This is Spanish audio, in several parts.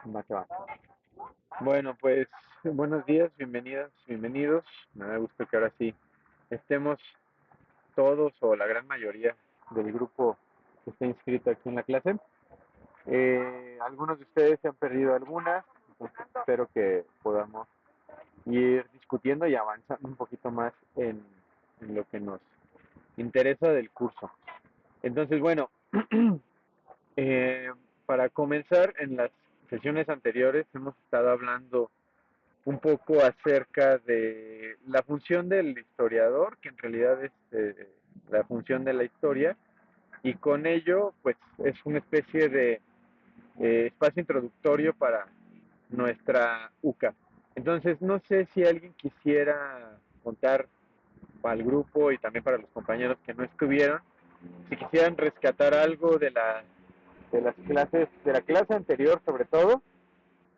Va que va. Bueno, pues buenos días, bienvenidas, bienvenidos. Me da gusto que ahora sí estemos todos o la gran mayoría del grupo que está inscrito aquí en la clase. Algunos de ustedes se han perdido algunas, entonces espero que podamos ir discutiendo y avanzando un poquito más en lo que nos interesa del curso. Entonces, bueno, eh, para comenzar, en las sesiones anteriores hemos estado hablando un poco acerca de la función del historiador, que en realidad es la función de la historia, y con ello, pues es una especie de espacio introductorio para nuestra UCA. Entonces, no sé si alguien quisiera contar para el grupo y también para los compañeros que no estuvieron, si quisieran rescatar algo de las clases, de la clase anterior sobre todo,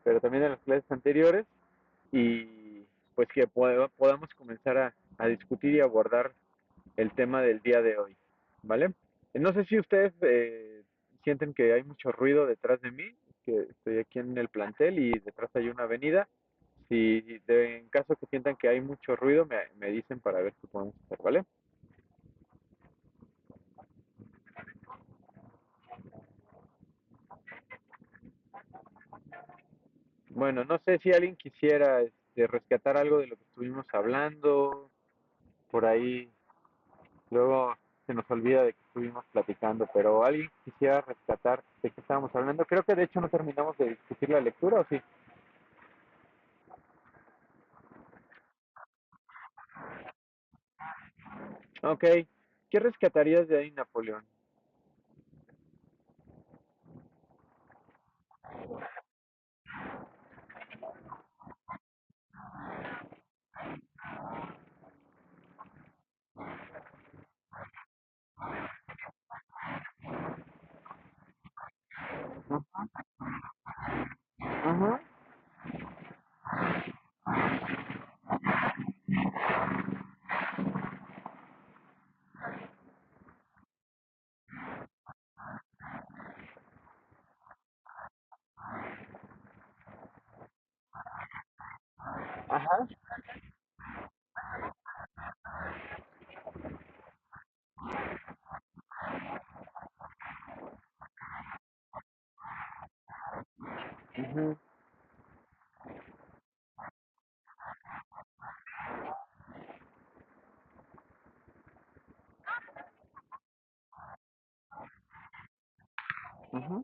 pero también de las clases anteriores, y pues que podamos comenzar a discutir y abordar el tema del día de hoy, ¿vale? No sé si ustedes sienten que hay mucho ruido detrás de mí, que estoy aquí en el plantel y detrás hay una avenida. Si en caso que sientan que hay mucho ruido, me dicen para ver qué podemos hacer, ¿vale? Bueno, no sé si alguien quisiera rescatar algo de lo que estuvimos hablando, por ahí luego se nos olvida de que estuvimos platicando, pero alguien quisiera rescatar de qué estábamos hablando. Creo que de hecho no terminamos de discutir la lectura, ¿o sí? Ok. ¿Qué rescatarías de ahí, Napoleón? Ajá. Ajá. Ujú, ujú,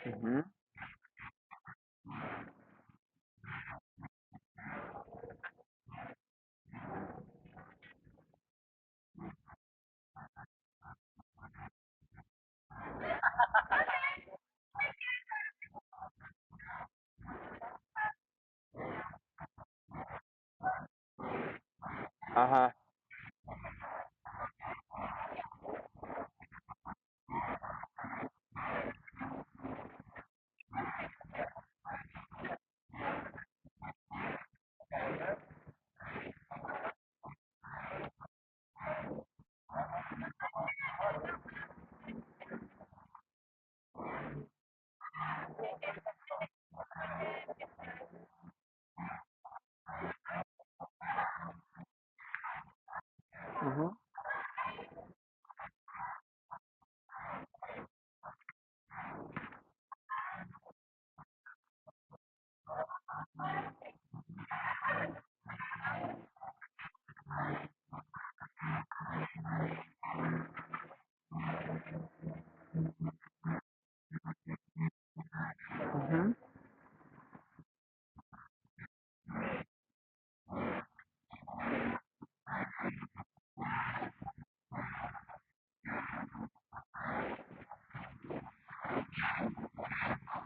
ujú. Ajá. Ujú, ujú,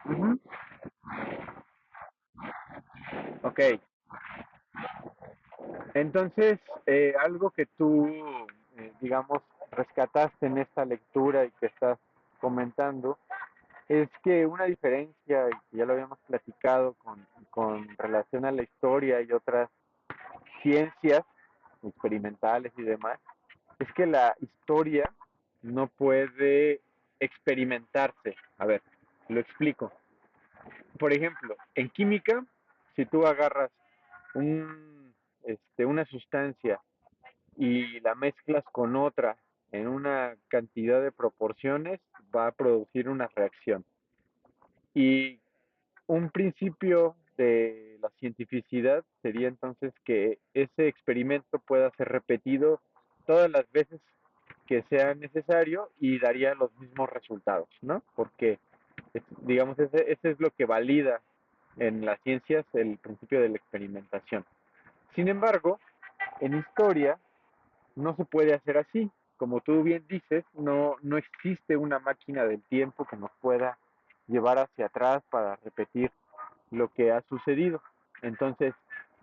ujú. Ok. Entonces, algo que tú, digamos, rescataste en esta lectura y que estás comentando, Es que una diferencia, y ya lo habíamos platicado con relación a la historia y otras ciencias experimentales y demás, es que la historia no puede experimentarse. A ver, lo explico. Por ejemplo, en química, si tú agarras una sustancia y la mezclas con otra en una cantidad de proporciones, va a producir una reacción. Y un principio de la cientificidad sería entonces que ese experimento pueda ser repetido todas las veces que sea necesario y daría los mismos resultados, ¿no? Porque, digamos, ese es lo que valida en las ciencias el principio de la experimentación. Sin embargo, en historia no se puede hacer así. Como tú bien dices, no existe una máquina del tiempo que nos pueda llevar hacia atrás para repetir lo que ha sucedido. Entonces,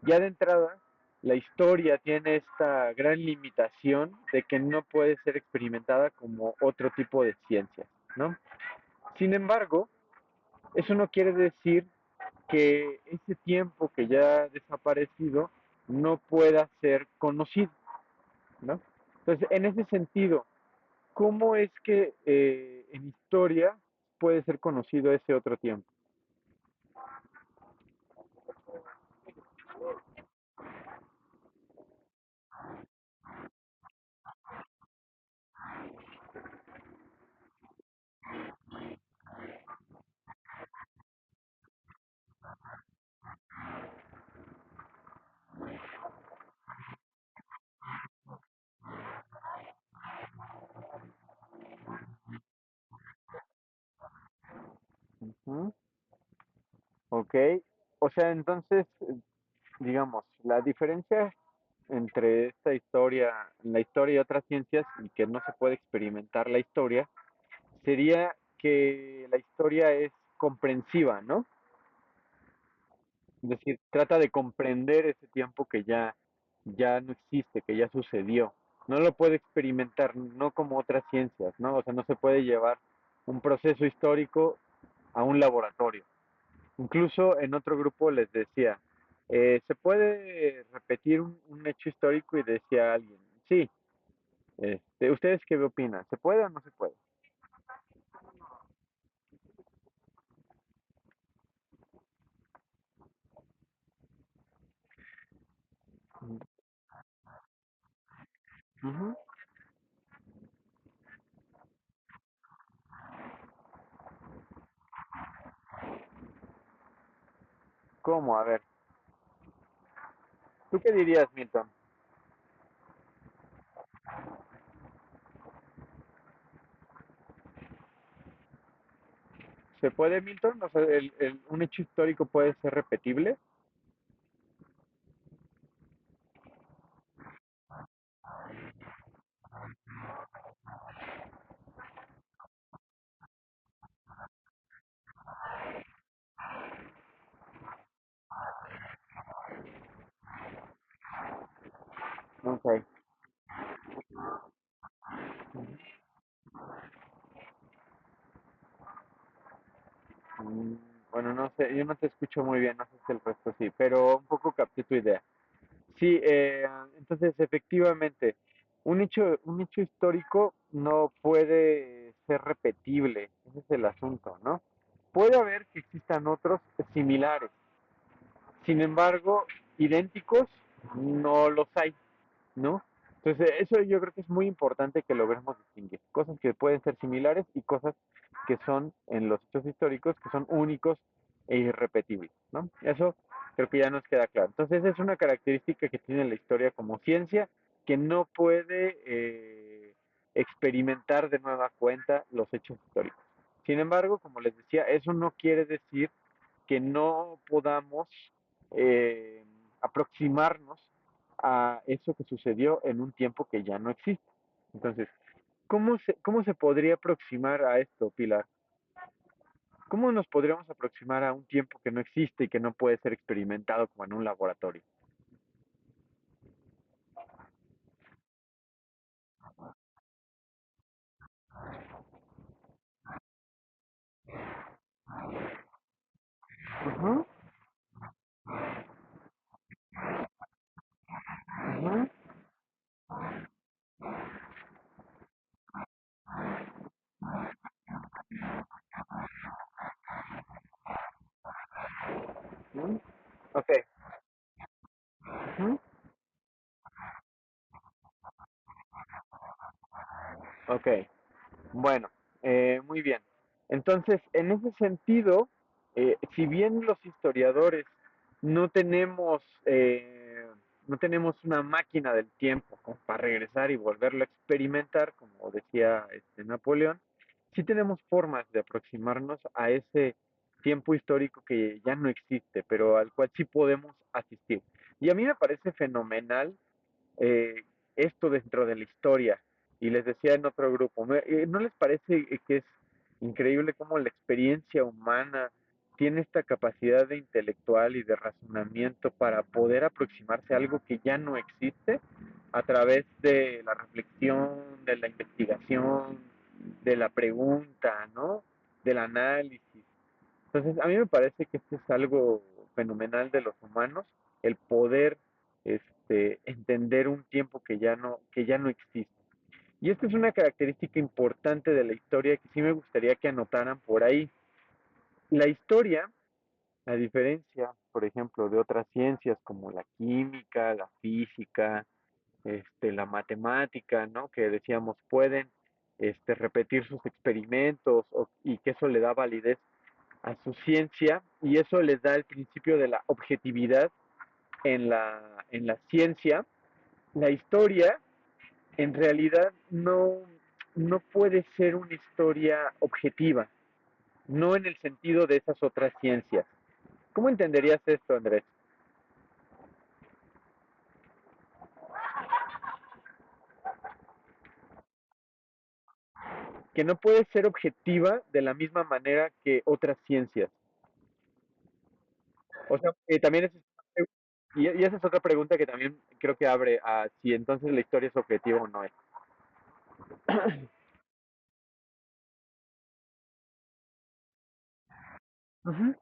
ya de entrada, la historia tiene esta gran limitación de que no puede ser experimentada como otro tipo de ciencias, ¿no? Sin embargo, eso no quiere decir que ese tiempo que ya ha desaparecido no pueda ser conocido, ¿no? Entonces, en ese sentido, ¿cómo es que en historia puede ser conocido ese otro tiempo? Ujú. Ok, o sea, entonces, digamos, la diferencia entre la historia y otras ciencias, y que no se puede experimentar la historia, sería que la historia es comprensiva, ¿no? Es decir, trata de comprender ese tiempo que ya no existe, que ya sucedió. No lo puede experimentar, no como otras ciencias, ¿no? O sea, no se puede llevar un proceso histórico a un laboratorio. Incluso en otro grupo les decía, ¿se puede repetir un hecho histórico? Y decía alguien, sí, ¿ustedes qué opinan? ¿Se puede o no se puede? Ujú. ¿Cómo? A ver, ¿tú qué dirías, Milton? ¿Se puede, Milton? O sea, ¿un hecho histórico puede ser repetible? Ok. Mm, Bueno, no sé, yo no te escucho muy bien, no sé si el resto sí, pero un poco capté tu idea. Sí, entonces efectivamente, un hecho histórico no puede ser repetible, ese es el asunto, ¿no? Puede haber que existan otros similares, sin embargo, idénticos no los hay, ¿no? Entonces, eso yo creo que es muy importante que logremos distinguir. Cosas que pueden ser similares y cosas que son, en los hechos históricos, que son únicos e irrepetibles, ¿no? Eso creo que ya nos queda claro. Entonces, es una característica que tiene la historia como ciencia que no puede experimentar de nueva cuenta los hechos históricos. Sin embargo, como les decía, eso no quiere decir que no podamos eh, aproximarnos a eso que sucedió en un tiempo que ya no existe. Entonces, cómo se podría aproximar a esto, Pilar? ¿Cómo nos podríamos aproximar a un tiempo que no existe y que no puede ser experimentado como en un laboratorio? Ujú, ujú, ujú. Ok. Ujú. Ok. Bueno, muy bien. Entonces, en ese sentido, si bien los historiadores no tenemos, no tenemos una máquina del tiempo como para regresar y volverlo a experimentar, como decía Napoleón, sí tenemos formas de aproximarnos a ese tiempo histórico que ya no existe, pero al cual sí podemos asistir. Y a mí me parece fenomenal eh, esto dentro de la historia. Y les decía en otro grupo, ¿no les parece que es increíble cómo la experiencia humana tiene esta capacidad de intelectual y de razonamiento para poder aproximarse a algo que ya no existe a través de la reflexión, de la investigación, de la pregunta, ¿no? Del análisis. Entonces, a mí me parece que esto es algo fenomenal de los humanos, el poder entender un tiempo que ya no existe. Y esta es una característica importante de la historia que sí me gustaría que anotaran por ahí. La historia, a diferencia, por ejemplo, de otras ciencias como la química, la física, la matemática, ¿no? Que decíamos pueden repetir sus experimentos y que eso le da validez a su ciencia y eso les da el principio de la objetividad en la ciencia. La historia en realidad no puede ser una historia objetiva, no en el sentido de esas otras ciencias. ¿Cómo entenderías esto, Andrés? Que no puede ser objetiva de la misma manera que otras ciencias. O sea, también y esa es otra pregunta que también creo que abre a si entonces la historia es objetiva o no es. Ujú,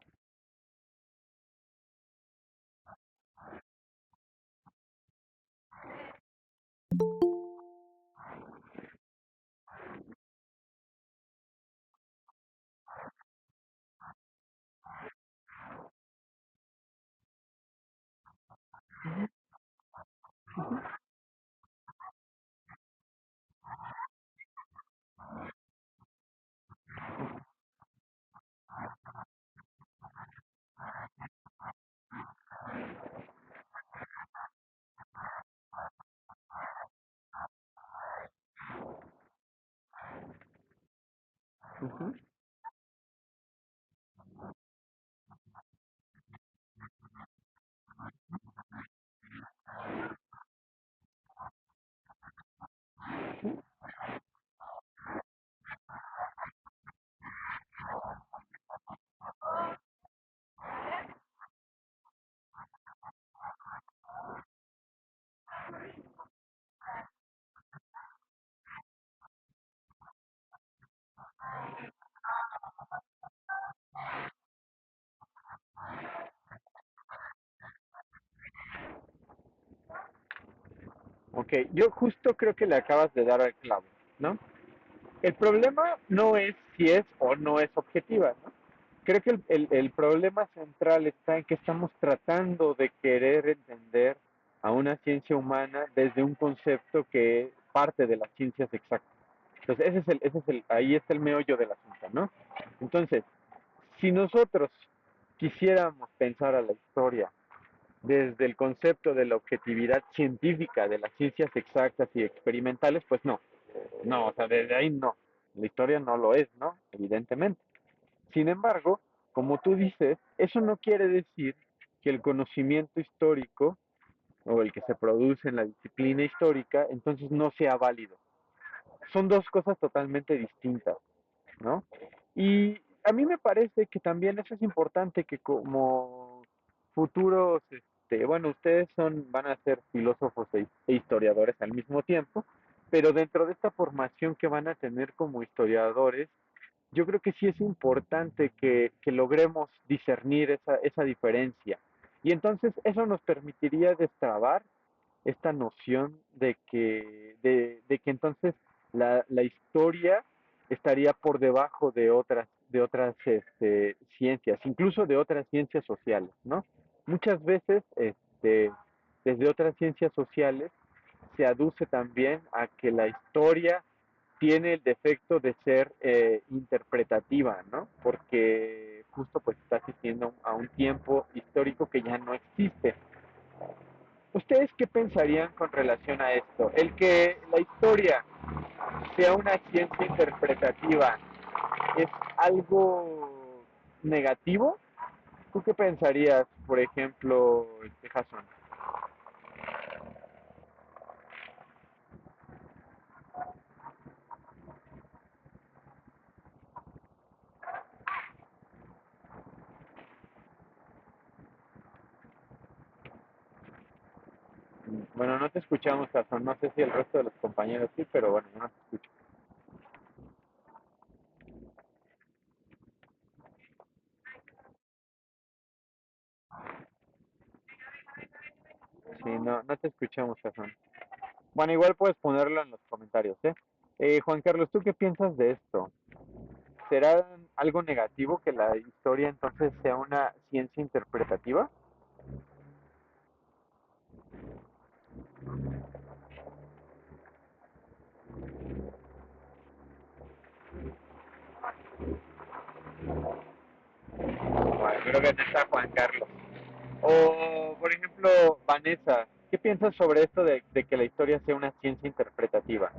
ujú. Ok, yo justo creo que le acabas de dar al clavo, ¿no? El problema no es si es o no es objetiva, ¿no? Creo que el problema central está en que estamos tratando de querer entender a una ciencia humana desde un concepto que parte de las ciencias exactas. Entonces, ahí está el meollo del asunto, ¿no? Entonces, si nosotros quisiéramos pensar a la historia desde el concepto de la objetividad científica de las ciencias exactas y experimentales, pues no, no, o sea, desde ahí no. La historia no lo es, ¿no? Evidentemente. Sin embargo, como tú dices, eso no quiere decir que el conocimiento histórico o el que se produce en la disciplina histórica, entonces no sea válido. Son dos cosas totalmente distintas, ¿no? Y a mí me parece que también eso es importante que como futuros, bueno, ustedes van a ser filósofos e historiadores al mismo tiempo, pero dentro de esta formación que van a tener como historiadores, yo creo que sí es importante que logremos discernir esa diferencia. Y entonces eso nos permitiría destrabar esta noción de que entonces la historia estaría por debajo de otras ciencias, incluso de otras ciencias sociales, ¿no? Muchas veces, desde otras ciencias sociales, se aduce también a que la historia tiene el defecto de ser interpretativa, ¿no? Porque justo pues está asistiendo a un tiempo histórico que ya no existe. ¿Ustedes qué pensarían con relación a esto? El que la historia sea una ciencia interpretativa es algo negativo. ¿Tú qué pensarías, por ejemplo, Jason? Bueno, no te escuchamos, Jason. No sé si el resto de los compañeros sí, pero bueno, yo no te escucho. Sí, no te escuchamos, Jason. Bueno, igual puedes ponerlo en los comentarios, ¿eh? Juan Carlos, ¿tú qué piensas de esto? ¿Será algo negativo que la historia entonces sea una ciencia interpretativa? Bueno, creo que no está Juan Carlos. O, por ejemplo, Vanessa, ¿qué piensas sobre esto de que la historia sea una ciencia interpretativa?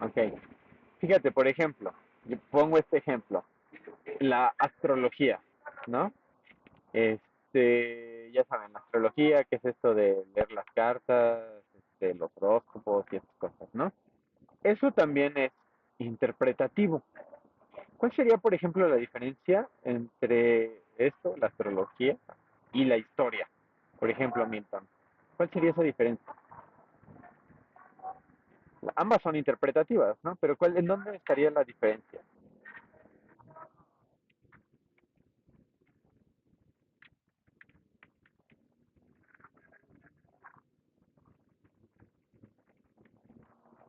Ok, fíjate, por ejemplo, yo pongo este ejemplo, la astrología, ¿no? Ya saben, la astrología, que es esto de leer las cartas, los horóscopos y esas cosas, ¿no? Eso también es interpretativo. ¿Cuál sería, por ejemplo, la diferencia entre esto, la astrología, y la historia? Por ejemplo, Milton. ¿Cuál sería esa diferencia? Ambas son interpretativas, ¿no? Pero ¿en dónde estaría la diferencia?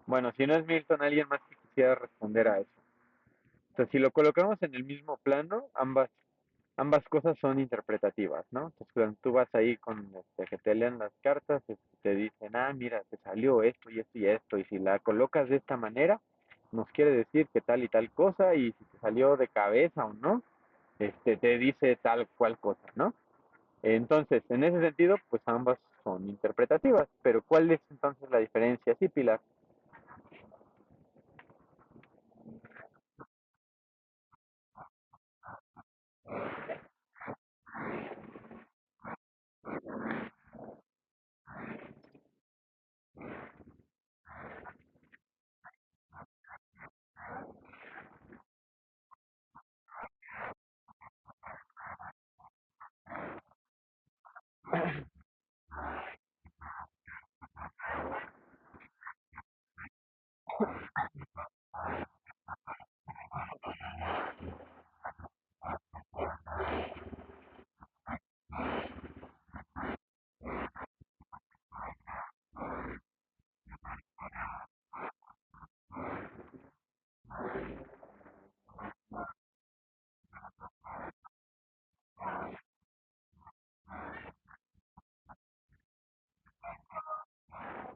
Bueno, si no es Milton, alguien más que quisiera responder a eso. Entonces, si lo colocamos en el mismo plano, ambas cosas son interpretativas, ¿no? Entonces, cuando tú vas ahí con que te lean las cartas, te dicen, ah, mira, te salió esto y esto y esto, y si la colocas de esta manera, nos quiere decir que tal y tal cosa, y si te salió de cabeza o no, te dice tal cual cosa, ¿no? Entonces, en ese sentido, pues ambas son interpretativas, pero ¿cuál es entonces la diferencia? Sí, Pilar.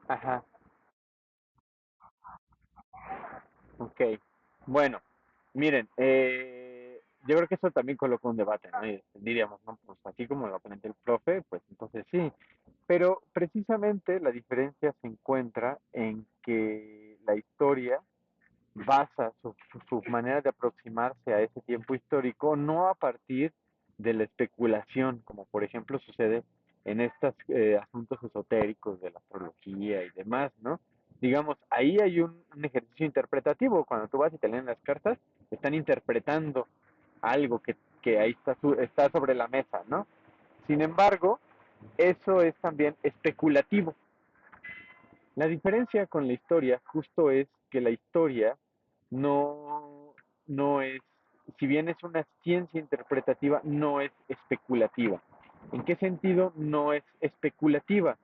Ajá, ok. Bueno, miren, yo creo que eso también coloca un debate, ¿no? Y diríamos, ¿no? Pues así como lo plantea el profe, pues entonces sí. Pero precisamente la diferencia se encuentra en que la historia basa su manera de aproximarse a ese tiempo histórico no a partir de la especulación, como por ejemplo sucede en estos asuntos esotéricos de la astrología y demás, ¿no? Digamos, ahí hay un ejercicio interpretativo. Cuando tú vas y te leen las cartas, están interpretando algo que ahí está sobre la mesa, ¿no? Sin embargo, eso es también especulativo. La diferencia con la historia justo es que la historia no, no es, si bien es una ciencia interpretativa, no es especulativa. ¿En qué sentido no es especulativa?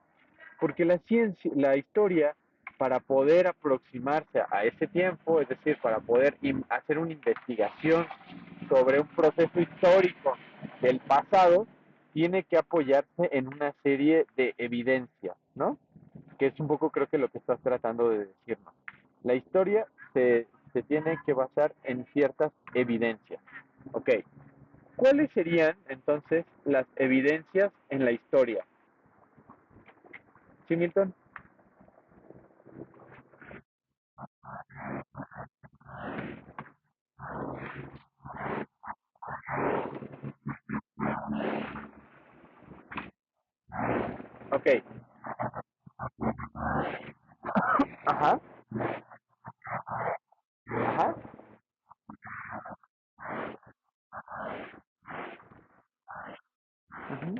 Porque la ciencia, la historia, para poder aproximarse a ese tiempo, es decir, para poder hacer una investigación sobre un proceso histórico del pasado, tiene que apoyarse en una serie de evidencias, ¿no? Que es un poco creo que lo que estás tratando de decirnos. La historia se tiene que basar en ciertas evidencias. Ok, ¿cuáles serían entonces las evidencias en la historia? ¿Sí, Milton? Ok, ajá, ajá, ujú,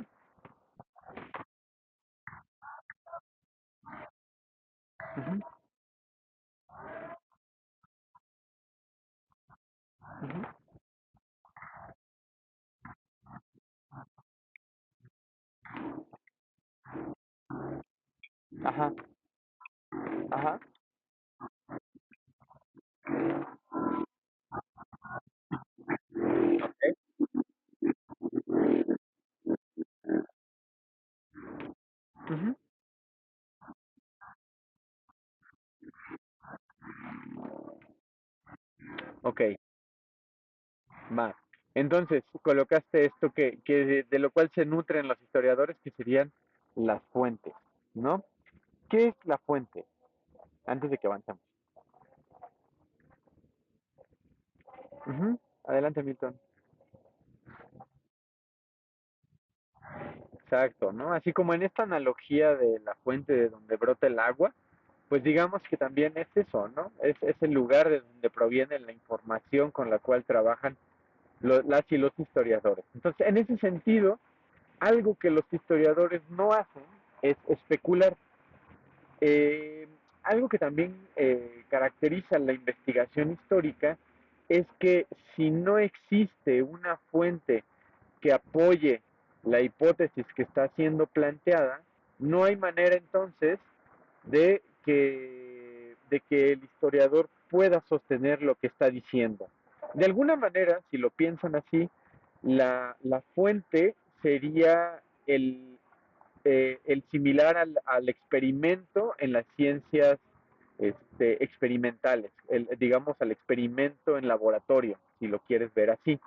ujú, ujú, ajá, ajá, ok, ujú, ok, va. Entonces, colocaste esto que de lo cual se nutren los historiadores, que serían las fuentes, ¿no? ¿Qué es la fuente? Antes de que avancemos. Ujú, adelante, Milton. Exacto, ¿no? Así como en esta analogía de la fuente de donde brota el agua, pues digamos que también es eso, ¿no? Es el lugar de donde proviene la información con la cual trabajan las y los historiadores. Entonces, en ese sentido, algo que los historiadores no hacen es especular. Eh, Algo que también caracteriza la investigación histórica es que si no existe una fuente que apoye la hipótesis que está siendo planteada, no hay manera entonces de que el historiador pueda sostener lo que está diciendo. De alguna manera, si lo piensan así, la fuente sería el similar al experimento en las ciencias experimentales, digamos al experimento en laboratorio, si lo quieres ver así.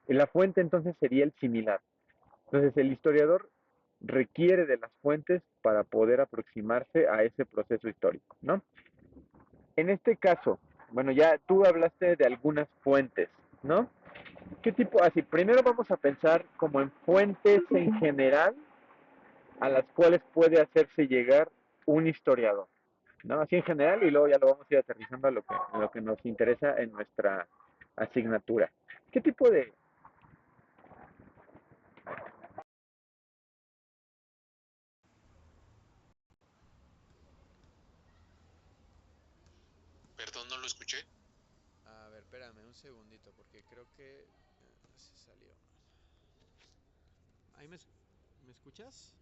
La fuente entonces sería el similar. Entonces el historiador requiere de las fuentes para poder aproximarse a ese proceso histórico, ¿no? En este caso, bueno, ya tú hablaste de algunas fuentes, ¿no? ¿Qué tipo? Así, primero vamos a pensar como en fuentes en general a las cuales puede hacerse llegar un historiador, ¿no? Así en general y luego ya lo vamos a ir aterrizando a lo que nos interesa en nuestra asignatura. ¿Qué tipo de... Perdón, no lo escuché. A ver, espérame un segundito porque creo que se salió. ¿Ahí me escuchas?